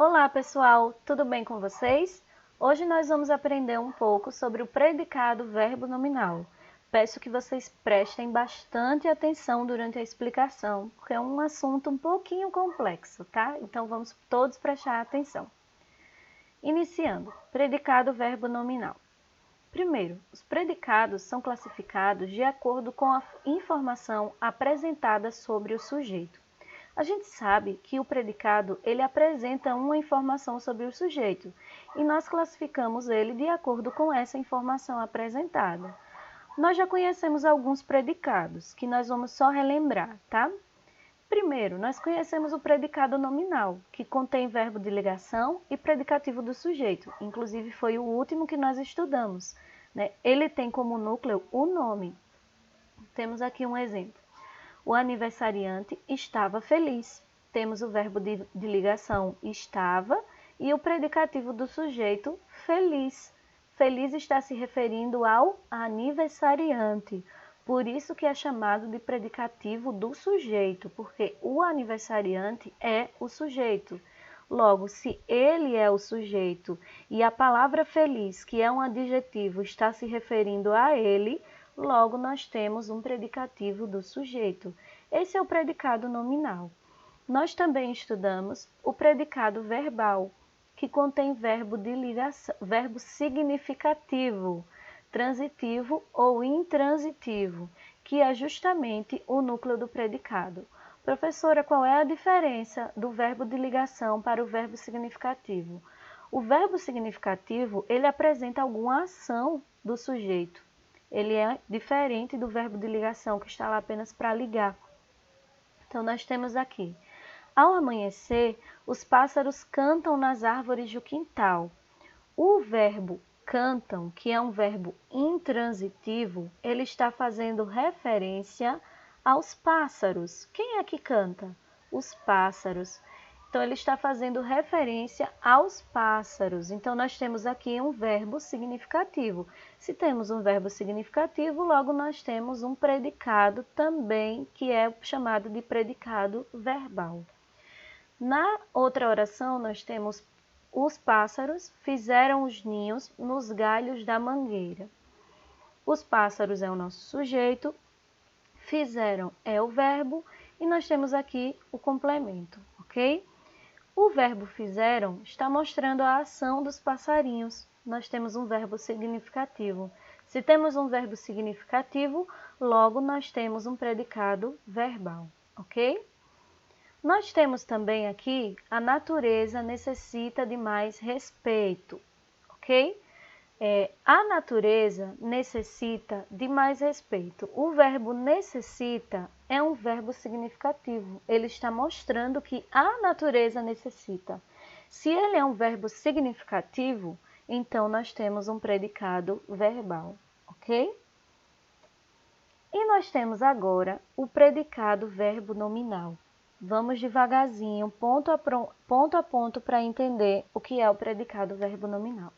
Olá pessoal, tudo bem com vocês? Hoje nós vamos aprender um pouco sobre o predicado verbo nominal. Peço que vocês prestem bastante atenção durante a explicação, porque é um assunto um pouquinho complexo, tá? Então vamos todos prestar atenção. Iniciando, predicado verbo nominal. Primeiro, os predicados são classificados de acordo com a informação apresentada sobre o sujeito. A gente sabe que o predicado ele apresenta uma informação sobre o sujeito e nós classificamos ele de acordo com essa informação apresentada. Nós já conhecemos alguns predicados que nós vamos só relembrar, tá? Primeiro, nós conhecemos o predicado nominal, que contém verbo de ligação e predicativo do sujeito. Inclusive foi o último que nós estudamos, né? Ele tem como núcleo o nome. Temos aqui um exemplo. O aniversariante estava feliz. Temos o verbo de ligação estava e o predicativo do sujeito feliz. Feliz está se referindo ao aniversariante. Por isso que é chamado de predicativo do sujeito, porque o aniversariante é o sujeito. Logo, se ele é o sujeito e a palavra feliz, que é um adjetivo, está se referindo a ele, logo nós temos um predicativo do sujeito. Esse é o predicado nominal. Nós também estudamos o predicado verbal, que contém verbo de ligação, verbo significativo, transitivo ou intransitivo, que é justamente o núcleo do predicado. Professora, qual é a diferença do verbo de ligação para o verbo significativo? O verbo significativo, ele apresenta alguma ação do sujeito. Ele é diferente do verbo de ligação, que está lá apenas para ligar. Então, nós temos aqui: ao amanhecer, os pássaros cantam nas árvores do quintal. O verbo cantam, que é um verbo intransitivo, ele está fazendo referência aos pássaros. Quem é que canta? Os pássaros. Então, ele está fazendo referência aos pássaros. Então, nós temos aqui um verbo significativo. Se temos um verbo significativo, logo nós temos um predicado também, que é chamado de predicado verbal. Na outra oração, nós temos: os pássaros fizeram os ninhos nos galhos da mangueira. Os pássaros é o nosso sujeito, fizeram é o verbo e nós temos aqui o complemento, ok? O verbo fizeram está mostrando a ação dos passarinhos. Nós temos um verbo significativo. Se temos um verbo significativo, logo nós temos um predicado verbal, ok? Nós temos também aqui: a natureza necessita de mais respeito, ok? A natureza necessita de mais respeito. O verbo necessita é um verbo significativo. Ele está mostrando que a natureza necessita. Se ele é um verbo significativo, então nós temos um predicado verbal, ok? E nós temos agora o predicado verbo nominal. Vamos devagarzinho, ponto a ponto, para entender o que é o predicado verbo nominal.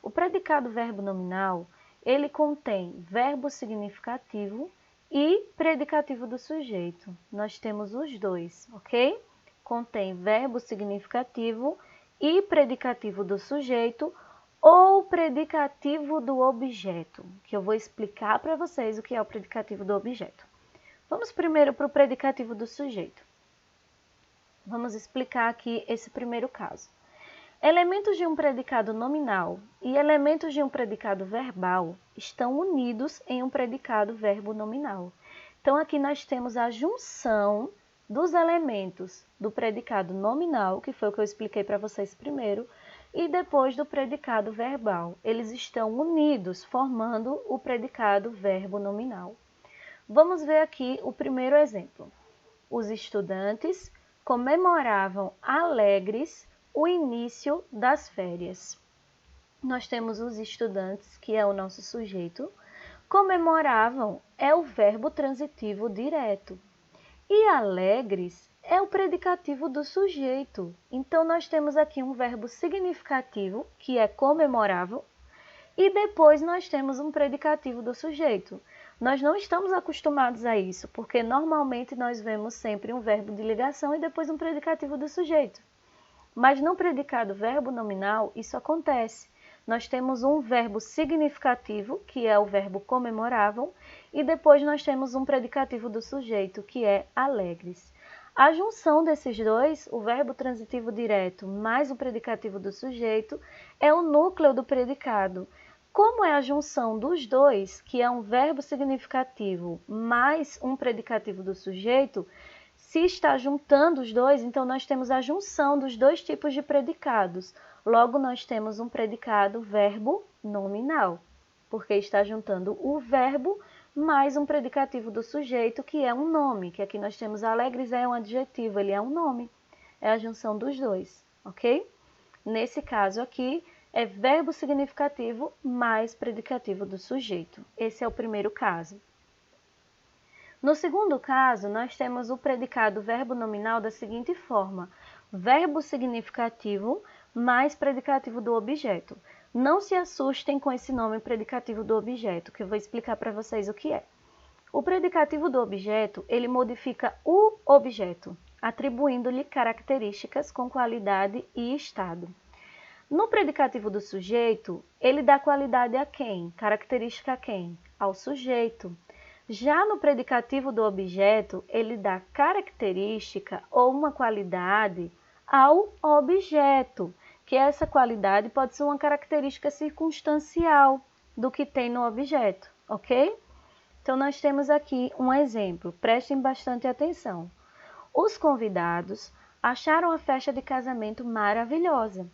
O predicado verbo nominal, ele contém verbo significativo e predicativo do sujeito. Nós temos os dois, ok? Contém verbo significativo e predicativo do sujeito ou predicativo do objeto, que eu vou explicar para vocês o que é o predicativo do objeto. Vamos primeiro para o predicativo do sujeito. Vamos explicar aqui esse primeiro caso. Elementos de um predicado nominal e elementos de um predicado verbal estão unidos em um predicado verbo nominal. Então, aqui nós temos a junção dos elementos do predicado nominal, que foi o que eu expliquei para vocês primeiro, e depois do predicado verbal. Eles estão unidos, formando o predicado verbo nominal. Vamos ver aqui o primeiro exemplo. Os estudantes comemoravam alegres o início das férias. Nós temos os estudantes, que é o nosso sujeito. Comemoravam é o verbo transitivo direto. E alegres é o predicativo do sujeito. Então, nós temos aqui um verbo significativo, que é comemoravam, e depois nós temos um predicativo do sujeito. Nós não estamos acostumados a isso, porque normalmente nós vemos sempre um verbo de ligação e depois um predicativo do sujeito. Mas no predicado verbo nominal, isso acontece. Nós temos um verbo significativo, que é o verbo comemoravam, e depois nós temos um predicativo do sujeito, que é alegres. A junção desses dois, o verbo transitivo direto mais o predicativo do sujeito, é o núcleo do predicado. Como é a junção dos dois, que é um verbo significativo mais um predicativo do sujeito, se está juntando os dois, então nós temos a junção dos dois tipos de predicados. Logo, nós temos um predicado verbo nominal, porque está juntando o verbo mais um predicativo do sujeito, que é um nome, que aqui nós temos alegres é um adjetivo, ele é um nome. É a junção dos dois, ok? Nesse caso aqui, é verbo significativo mais predicativo do sujeito. Esse é o primeiro caso. No segundo caso, nós temos o predicado verbo nominal da seguinte forma: verbo significativo mais predicativo do objeto. Não se assustem com esse nome predicativo do objeto, que eu vou explicar para vocês o que é. O predicativo do objeto, ele modifica o objeto, atribuindo-lhe características com qualidade e estado. No predicativo do sujeito, ele dá qualidade a quem? Característica a quem? Ao sujeito. Já no predicativo do objeto, ele dá característica ou uma qualidade ao objeto, que essa qualidade pode ser uma característica circunstancial do que tem no objeto, ok? Então, nós temos aqui um exemplo, prestem bastante atenção. Os convidados acharam a festa de casamento maravilhosa.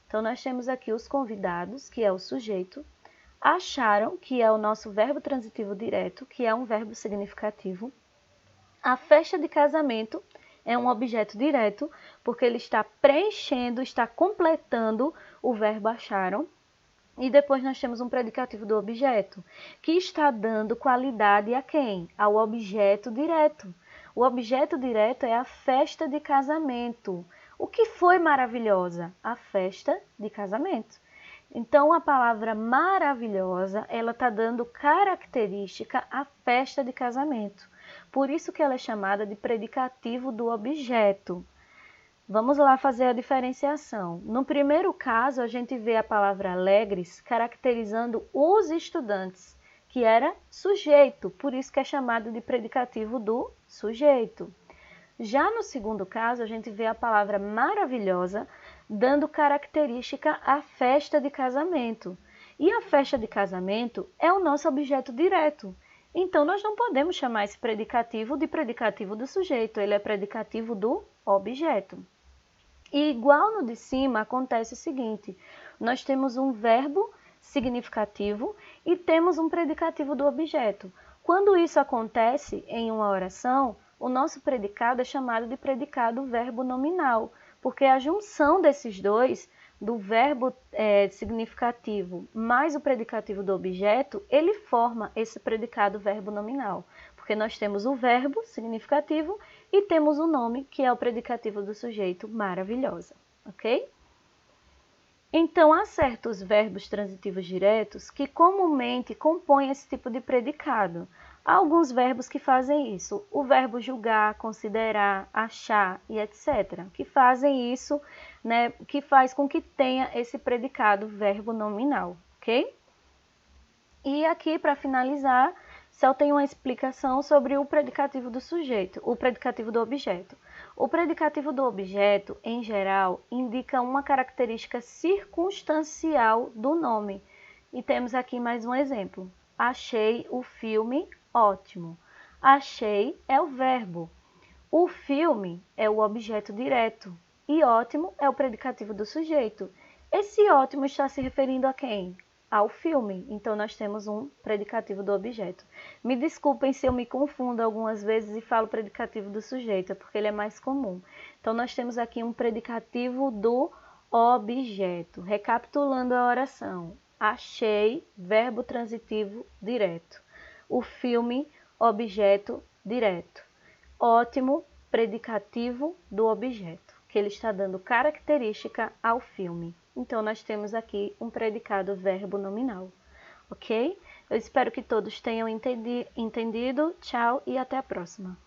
Então, nós temos aqui os convidados, que é o sujeito, acharam, que é o nosso verbo transitivo direto, que é um verbo significativo. A festa de casamento é um objeto direto, porque ele está preenchendo, está completando o verbo acharam. E depois nós temos um predicativo do objeto, que está dando qualidade a quem? Ao objeto direto. O objeto direto é a festa de casamento. O que foi maravilhosa? A festa de casamento. Então, a palavra maravilhosa, ela está dando característica à festa de casamento. Por isso que ela é chamada de predicativo do objeto. Vamos lá fazer a diferenciação. No primeiro caso, a gente vê a palavra alegres caracterizando os estudantes, que era sujeito, por isso que é chamado de predicativo do sujeito. Já no segundo caso, a gente vê a palavra maravilhosa dando característica à festa de casamento. E a festa de casamento é o nosso objeto direto. Então, nós não podemos chamar esse predicativo de predicativo do sujeito, ele é predicativo do objeto. E igual no de cima, acontece o seguinte: nós temos um verbo significativo e temos um predicativo do objeto. Quando isso acontece em uma oração, o nosso predicado é chamado de predicado verbo nominal, porque a junção desses dois, do verbo significativo mais o predicativo do objeto, ele forma esse predicado verbo nominal. Porque nós temos o verbo significativo e temos o nome, que é o predicativo do sujeito, maravilhosa, ok? Então, há certos verbos transitivos diretos que comumente compõem esse tipo de predicado. Há alguns verbos que fazem isso, o verbo julgar, considerar, achar e etc., que fazem isso, né, que faz com que tenha esse predicado verbo nominal, ok? E aqui, para finalizar, só tem uma explicação sobre o predicativo do sujeito, o predicativo do objeto. O predicativo do objeto, em geral, indica uma característica circunstancial do nome. E temos aqui mais um exemplo. Achei o filme ótimo. Achei é o verbo. O filme é o objeto direto. E ótimo é o predicativo do sujeito. Esse ótimo está se referindo a quem? Ao filme. Então, nós temos um predicativo do objeto. Me desculpem se eu me confundo algumas vezes e falo predicativo do sujeito, é porque ele é mais comum. Então, nós temos aqui um predicativo do objeto. Recapitulando a oração. Achei, verbo transitivo direto. O filme, objeto direto. Ótimo, predicativo do objeto, que ele está dando característica ao filme. Então, nós temos aqui um predicado verbo nominal, ok? Eu espero que todos tenham entendido. Tchau e até a próxima.